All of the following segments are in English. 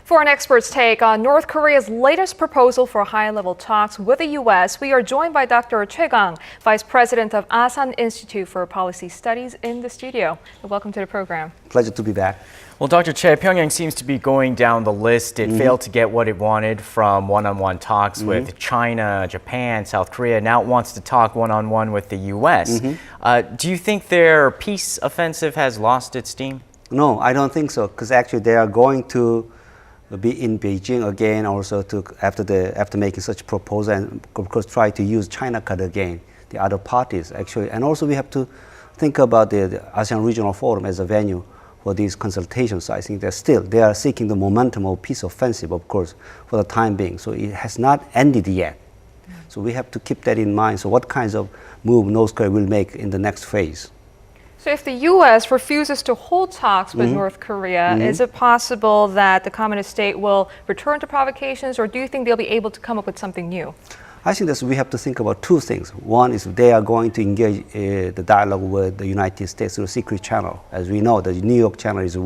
For an expert's take on North Korea's latest proposal for high-level talks with the U.S., we are joined by Dr. Choi Kang, Vice President of Asan Institute for Policy Studies, in the studio. Welcome to the program. Pleasure to be back. Well, Dr. Choi, Pyongyang seems to be going down the list. It failed to get what it wanted from one-on-one talks with China, Japan, South Korea. Now it wants to talk one-on-one with the U.S. Do you think their peace offensive has lost its steam? No, I don't think so, because actually they are going to be in Beijing again, also after making such proposal, and of course try to use China card again, the other parties actually. And also we have to think about the ASEAN Regional Forum as a venue for these consultations. So I think they are seeking the momentum of peace offensive, of course, for the time being. So it has not ended yet. So we have to keep that in mind. So what kinds of move North Korea will make in the next phase? So if the U.S. refuses to hold talks with North Korea, is it possible that the communist state will return to provocations, or do you think they'll be able to come up with something new? I think that we have to think about two things. One is they are going to engage the dialogue with the United States through a secret channel. As we know, the New York channel is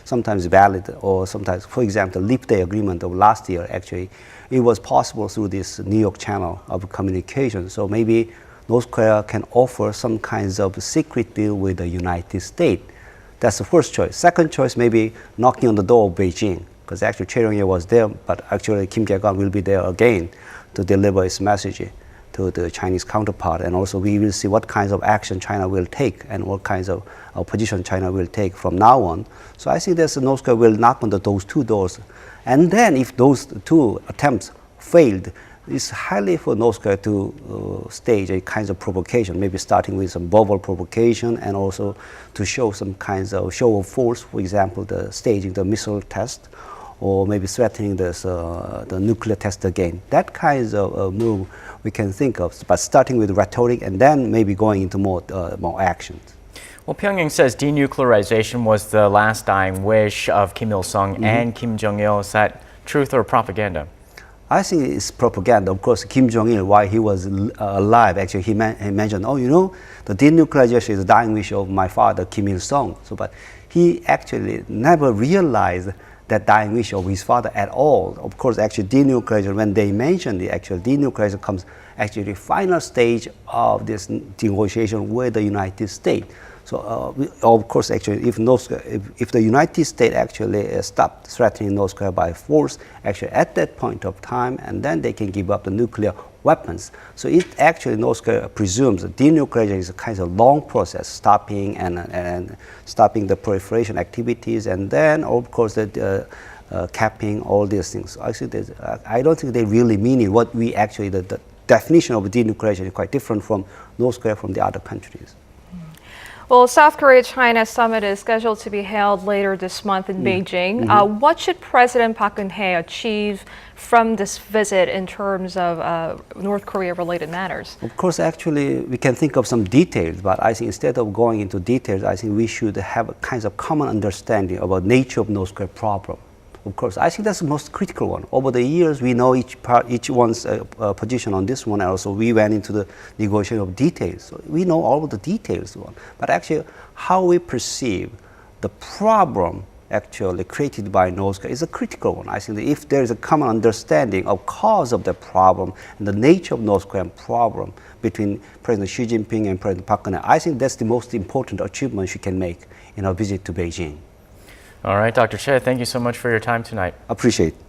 sometimes valid, or sometimes, for example, the Leap Day agreement of last year, actually, it was possible through this New York channel of communication. So maybe North Korea can offer some kinds of secret deal with the United States. That's the first choice. Second choice, maybe knocking on the door of Beijing, because actually Choi Kang was there, but actually Kim Jong-un will be there again to deliver his message to the Chinese counterpart. And also we will see what kinds of action China will take and what kinds of position China will take from now on. So I think that North Korea will knock on those two doors. And then if those two attempts failed, it's highly for North Korea to stage a kind of provocation, maybe starting with some verbal provocation, and also to show some kinds of show of force, for example, the staging the missile test, or maybe threatening the nuclear test again. That kind of move we can think of, but starting with rhetoric and then maybe going into more actions. Well, Pyongyang says denuclearization was the last dying wish of Kim Il-sung and Kim Jong-il. Is that truth or propaganda? I think it's propaganda. Of course, Kim Jong-il, while he was alive, actually he mentioned, oh, you know, the denuclearization is the dying wish of my father, Kim Il-sung. So, but he actually never realized that dying wish of his father at all. Of course, actually denuclearization, when they mentioned the actual denuclearization, comes actually the final stage of this negotiation with the United States. So, of course, actually, if the United States actually stopped threatening North Korea by force, actually at that point of time, and then they can give up the nuclear weapons. So it actually, North Korea presumes that denuclearization is a kind of long process, stopping and stopping the proliferation activities, and then, of course, capping all these things. Actually, I don't think they really mean it. What we actually, the definition of denuclearization is quite different from North Korea from the other countries. Well, South Korea-China summit is scheduled to be held later this month in Beijing. What should President Park Geun-hye achieve from this visit in terms of North Korea-related matters? Of course, actually, we can think of some details, but I think instead of going into details, I think we should have a kind of common understanding about the nature of North Korea problem. Of course, I think that's the most critical one. Over the years, we know each one's position on this one, and also we went into the negotiation of details. So we know all of the details. But actually, how we perceive the problem actually created by North Korea is a critical one. I think that if there is a common understanding of cause of the problem and the nature of North Korean problem between President Xi Jinping and President Park Geun-hye, I think that's the most important achievement she can make in her visit to Beijing. All right, Dr. Choi, thank you so much for your time tonight. Appreciate it.